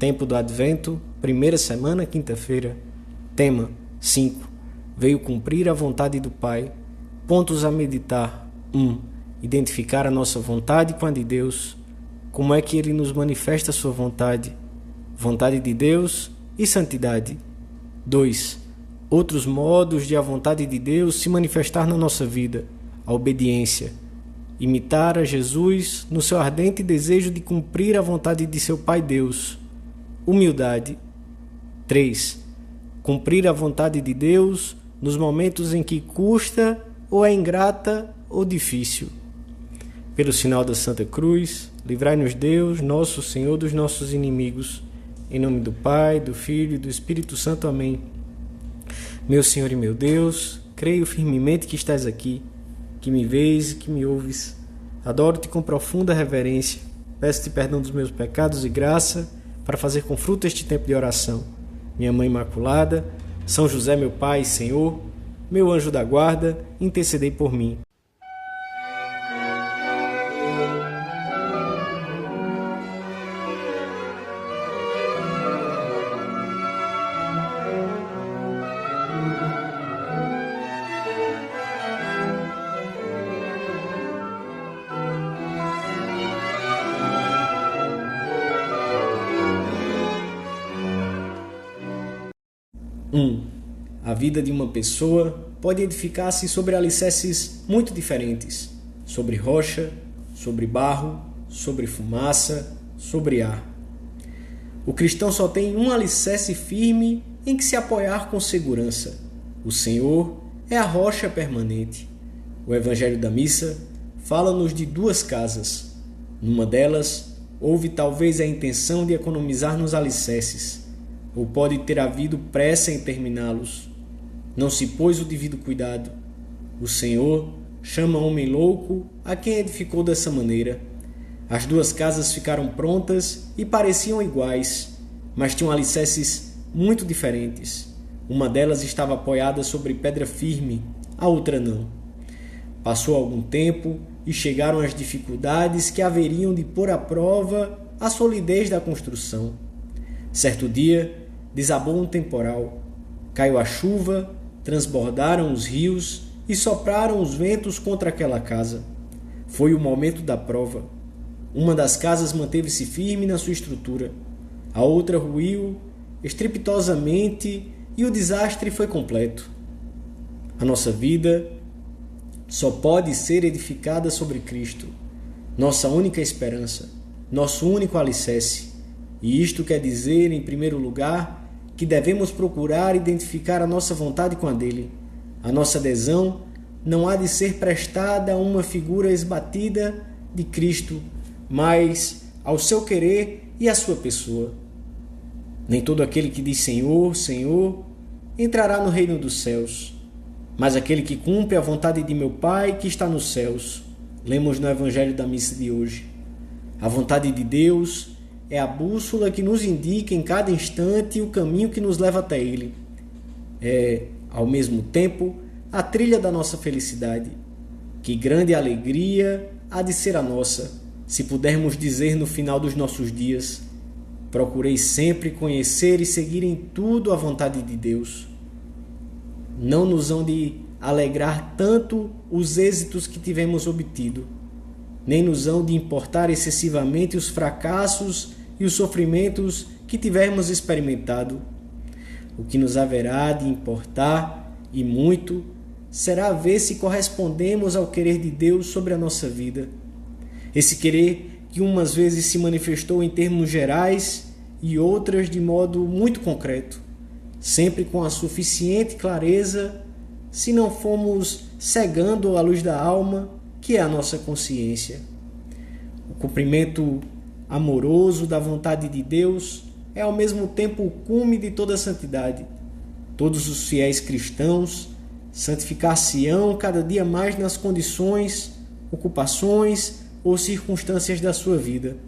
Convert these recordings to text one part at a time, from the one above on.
Tempo do Advento, primeira semana, quinta-feira. Tema 5. Veio cumprir a vontade do Pai. Pontos a meditar. 1. Identificar a nossa vontade com a de Deus. Como é que Ele nos manifesta a sua vontade? Vontade de Deus e santidade. 2. Outros modos de a vontade de Deus se manifestar na nossa vida. A obediência. Imitar a Jesus no seu ardente desejo de cumprir a vontade de seu Pai Deus. Humildade. 3. Cumprir a vontade de Deus nos momentos em que custa ou é ingrata ou difícil. Pelo sinal da Santa Cruz, livrai-nos Deus, nosso Senhor, dos nossos inimigos. Em nome do Pai, do Filho e do Espírito Santo. Amém. Meu Senhor e meu Deus, creio firmemente que estás aqui, que me vês e que me ouves. Adoro-te com profunda reverência. Peço-te perdão dos meus pecados e graça para fazer com fruto este tempo de oração. Minha Mãe Imaculada, São José, meu Pai e Senhor, meu anjo da guarda, intercedei por mim. A vida de uma pessoa pode edificar-se sobre alicerces muito diferentes, sobre rocha, sobre barro, sobre fumaça, sobre ar. O cristão só tem um alicerce firme em que se apoiar com segurança. O Senhor é a rocha permanente. O Evangelho da Missa fala-nos de duas casas. Numa delas, houve talvez a intenção de economizar nos alicerces, ou pode ter havido pressa em terminá-los. Não se pôs o devido cuidado. O Senhor chama homem louco a quem edificou dessa maneira. As duas casas ficaram prontas e pareciam iguais, mas tinham alicerces muito diferentes. Uma delas estava apoiada sobre pedra firme, a outra não. Passou algum tempo e chegaram as dificuldades que haveriam de pôr à prova a solidez da construção. Certo dia, desabou um temporal. Caiu a chuva, transbordaram os rios e sopraram os ventos contra aquela casa. Foi o momento da prova. Uma das casas manteve-se firme na sua estrutura. A outra ruiu estrepitosamente e o desastre foi completo. A nossa vida só pode ser edificada sobre Cristo, nossa única esperança, nosso único alicerce. E isto quer dizer, em primeiro lugar, que devemos procurar identificar a nossa vontade com a dele. A nossa adesão não há de ser prestada a uma figura esbatida de Cristo, mas ao seu querer e à sua pessoa. Nem todo aquele que diz Senhor, Senhor, entrará no reino dos céus, mas aquele que cumpre a vontade de meu Pai que está nos céus. Lemos no Evangelho da Missa de hoje. A vontade de Deus é a bússola que nos indica em cada instante o caminho que nos leva até Ele. É, ao mesmo tempo, a trilha da nossa felicidade. Que grande alegria há de ser a nossa, se pudermos dizer no final dos nossos dias: procurei sempre conhecer e seguir em tudo a vontade de Deus. Não nos hão de alegrar tanto os êxitos que tivemos obtido, nem nos hão de importar excessivamente os fracassos e os sofrimentos que tivermos experimentado. O que nos haverá de importar, e muito, será ver se correspondemos ao querer de Deus sobre a nossa vida. Esse querer que umas vezes se manifestou em termos gerais e outras de modo muito concreto, sempre com a suficiente clareza, se não formos cegando a luz da alma, que é a nossa consciência. O cumprimento amoroso da vontade de Deus é ao mesmo tempo o cume de toda a santidade. Todos os fiéis cristãos santificar-se-ão cada dia mais nas condições, ocupações ou circunstâncias da sua vida.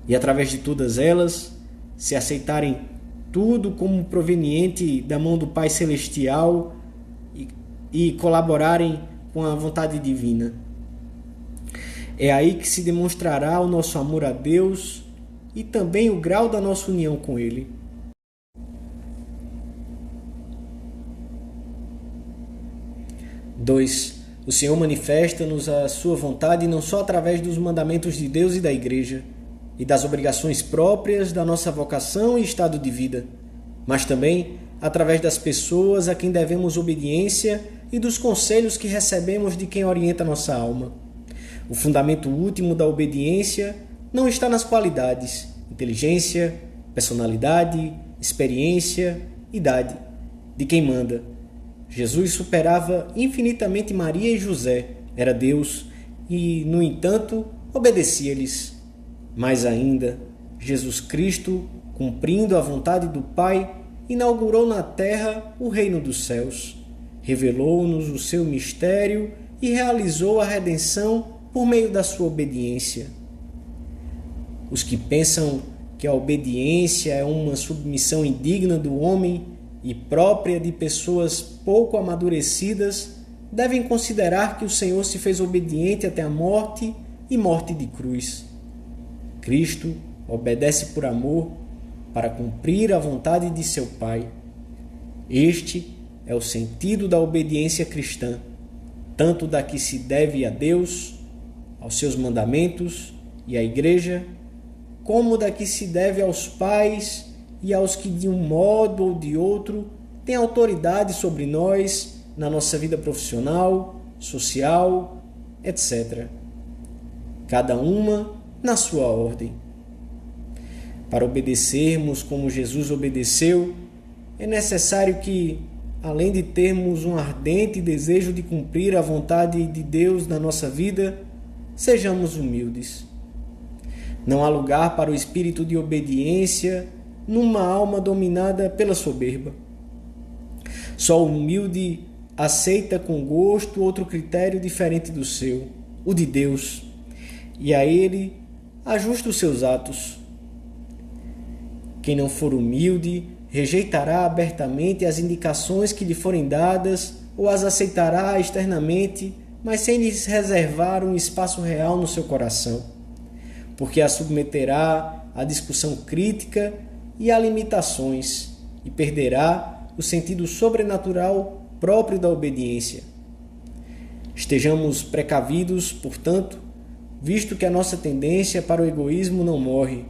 E através de todas elas, se aceitarem tudo como proveniente da mão do Pai Celestial e colaborarem com a vontade divina. É aí que se demonstrará o nosso amor a Deus e também o grau da nossa união com Ele. Dois, o Senhor manifesta-nos a sua vontade não só através dos mandamentos de Deus e da Igreja, e das obrigações próprias da nossa vocação e estado de vida, mas também através das pessoas a quem devemos obediência e dos conselhos que recebemos de quem orienta nossa alma. O fundamento último da obediência não está nas qualidades, inteligência, personalidade, experiência, idade, de quem manda. Jesus superava infinitamente Maria e José, era Deus e, no entanto, obedecia-lhes. Mais ainda, Jesus Cristo, cumprindo a vontade do Pai, inaugurou na terra o reino dos céus, revelou-nos o seu mistério e realizou a redenção por meio da sua obediência. Os que pensam que a obediência é uma submissão indigna do homem e própria de pessoas pouco amadurecidas, devem considerar que o Senhor se fez obediente até a morte e morte de cruz. Cristo obedece por amor para cumprir a vontade de seu Pai. Este é o sentido da obediência cristã, tanto da que se deve a Deus, aos seus mandamentos e à Igreja, como da que se deve aos pais e aos que de um modo ou de outro têm autoridade sobre nós na nossa vida profissional, social, etc. Cada uma na sua ordem. Para obedecermos como Jesus obedeceu, é necessário que, além de termos um ardente desejo de cumprir a vontade de Deus na nossa vida, sejamos humildes. Não há lugar para o espírito de obediência numa alma dominada pela soberba. Só o humilde aceita com gosto outro critério diferente do seu, o de Deus, e a ele ajusta os seus atos. Quem não for humilde rejeitará abertamente as indicações que lhe forem dadas ou as aceitará externamente, mas sem lhes reservar um espaço real no seu coração, porque a submeterá à discussão crítica e a limitações e perderá o sentido sobrenatural próprio da obediência. Estejamos precavidos, portanto, visto que a nossa tendência para o egoísmo não morre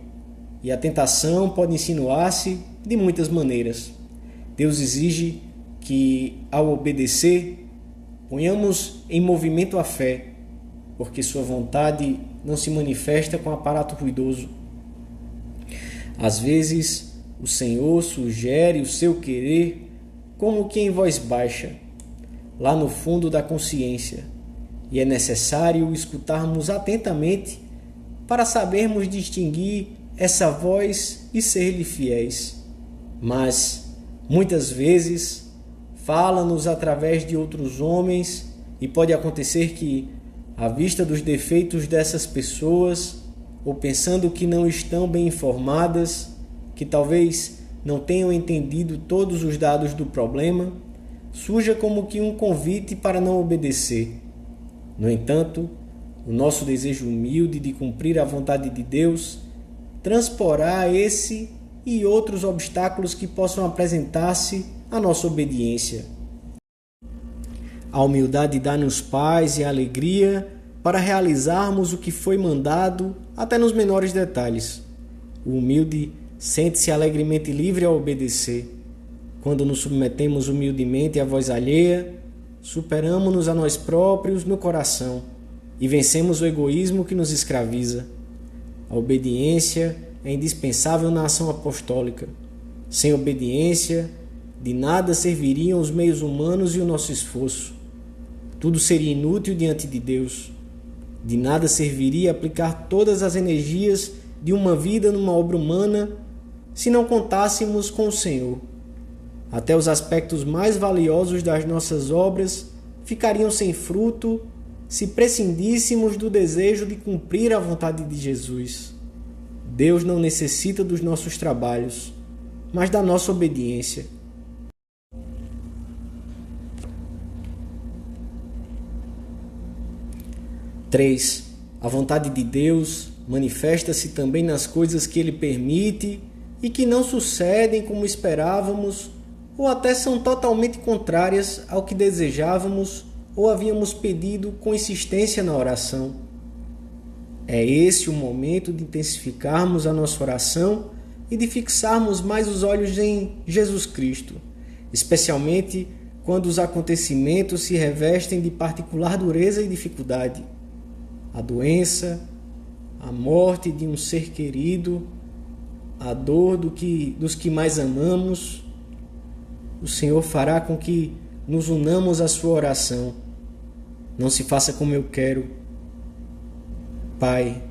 e a tentação pode insinuar-se de muitas maneiras. Deus exige que, ao obedecer, ponhamos em movimento a fé, porque sua vontade não se manifesta com aparato ruidoso. Às vezes, o Senhor sugere o seu querer como que em voz baixa, lá no fundo da consciência, e é necessário escutarmos atentamente para sabermos distinguir essa voz e ser-lhe fiéis. Mas, muitas vezes, fala-nos através de outros homens e pode acontecer que, à vista dos defeitos dessas pessoas, ou pensando que não estão bem informadas, que talvez não tenham entendido todos os dados do problema, surja como que um convite para não obedecer. No entanto, o nosso desejo humilde de cumprir a vontade de Deus transporá esse e outros obstáculos que possam apresentar-se à nossa obediência. A humildade dá-nos paz e alegria para realizarmos o que foi mandado até nos menores detalhes. O humilde sente-se alegremente livre ao obedecer. Quando nos submetemos humildemente à voz alheia, superamo-nos a nós próprios no coração e vencemos o egoísmo que nos escraviza. A obediência é indispensável na ação apostólica. Sem obediência, de nada serviriam os meios humanos e o nosso esforço. Tudo seria inútil diante de Deus. De nada serviria aplicar todas as energias de uma vida numa obra humana se não contássemos com o Senhor. Até os aspectos mais valiosos das nossas obras ficariam sem fruto se prescindíssemos do desejo de cumprir a vontade de Jesus. Deus não necessita dos nossos trabalhos, mas da nossa obediência. Três, A vontade de Deus manifesta-se também nas coisas que Ele permite e que não sucedem como esperávamos ou até são totalmente contrárias ao que desejávamos ou havíamos pedido com insistência na oração. É esse o momento de intensificarmos a nossa oração e de fixarmos mais os olhos em Jesus Cristo, especialmente quando os acontecimentos se revestem de particular dureza e dificuldade. A doença, a morte de um ser querido, a dor dos que mais amamos, o Senhor fará com que nos unamos à sua oração. Não se faça como eu quero, Pai,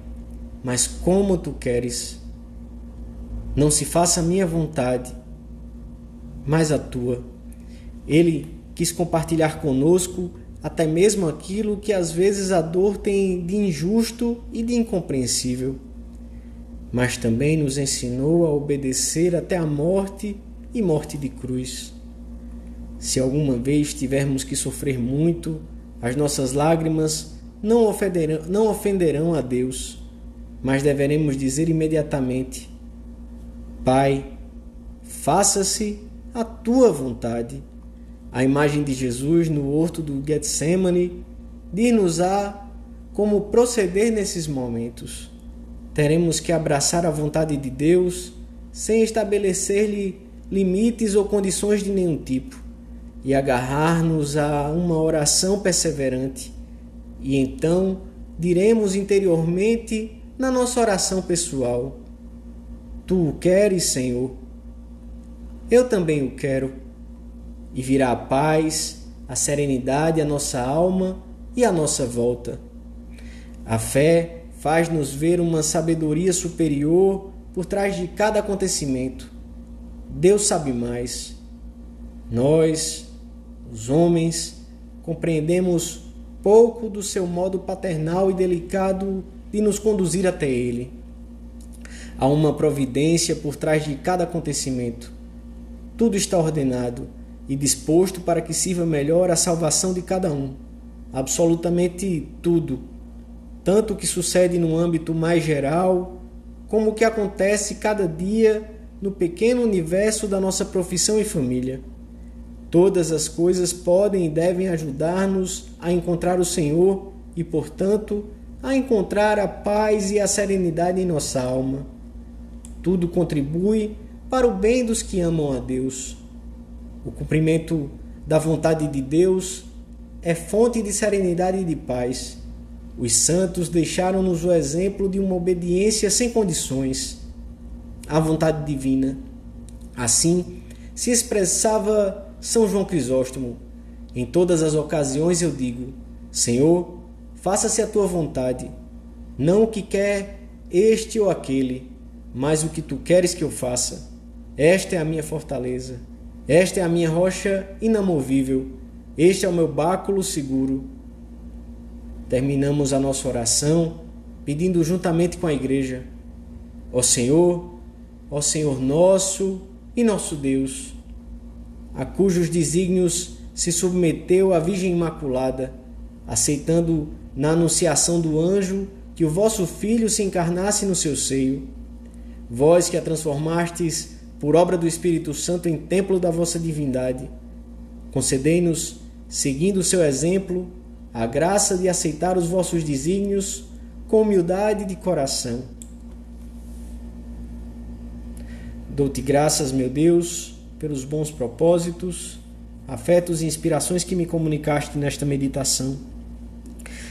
mas como tu queres. Não se faça a minha vontade, mas a tua. Ele quis compartilhar conosco até mesmo aquilo que às vezes a dor tem de injusto e de incompreensível, mas também nos ensinou a obedecer até a morte e morte de cruz. Se alguma vez tivermos que sofrer muito, as nossas lágrimas não ofenderão a Deus, mas deveremos dizer imediatamente: Pai, faça-se a tua vontade. A imagem de Jesus no horto do Getsemane diz-nos-á como proceder nesses momentos. Teremos que abraçar a vontade de Deus sem estabelecer-lhe limites ou condições de nenhum tipo e agarrar-nos a uma oração perseverante. E então diremos interiormente na nossa oração pessoal: Tu o queres, Senhor? Eu também o quero. E virá a paz, a serenidade à nossa alma e à nossa volta. A fé faz-nos ver uma sabedoria superior por trás de cada acontecimento. Deus sabe mais. Nós, os homens, compreendemos pouco do seu modo paternal e delicado de nos conduzir até Ele. Há uma providência por trás de cada acontecimento. Tudo está ordenado e disposto para que sirva melhor à salvação de cada um. Absolutamente tudo, tanto o que sucede no âmbito mais geral, como o que acontece cada dia no pequeno universo da nossa profissão e família. Todas as coisas podem e devem ajudar-nos a encontrar o Senhor e, portanto, a encontrar a paz e a serenidade em nossa alma. Tudo contribui para o bem dos que amam a Deus. O cumprimento da vontade de Deus é fonte de serenidade e de paz. Os santos deixaram-nos o exemplo de uma obediência sem condições à vontade divina. Assim se expressava São João Crisóstomo: em todas as ocasiões eu digo: Senhor, faça-se a tua vontade, não o que quer este ou aquele, mas o que tu queres que eu faça. Esta é a minha fortaleza. Esta é a minha rocha inamovível. Este é o meu báculo seguro. Terminamos a nossa oração pedindo juntamente com a igreja: ó Senhor nosso e nosso Deus, a cujos desígnios se submeteu a Virgem Imaculada, aceitando na anunciação do anjo que o vosso Filho se encarnasse no seu seio. Vós que a transformastes por obra do Espírito Santo em templo da vossa divindade, concedei-nos, seguindo o seu exemplo, a graça de aceitar os vossos desígnios com humildade de coração. Dou-te graças, meu Deus, pelos bons propósitos, afetos e inspirações que me comunicaste nesta meditação.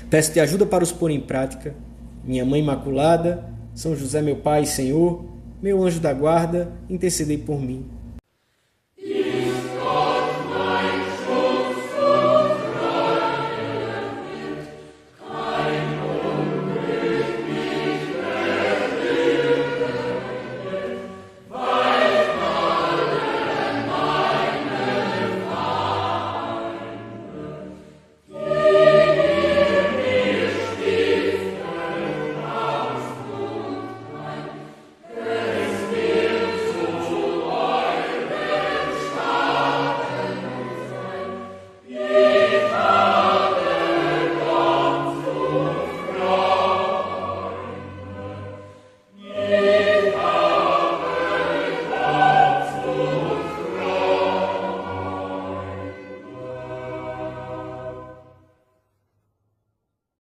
Peço-te ajuda para os pôr em prática. Minha Mãe Imaculada, São José, meu Pai e Senhor, meu anjo da guarda, intercedei por mim.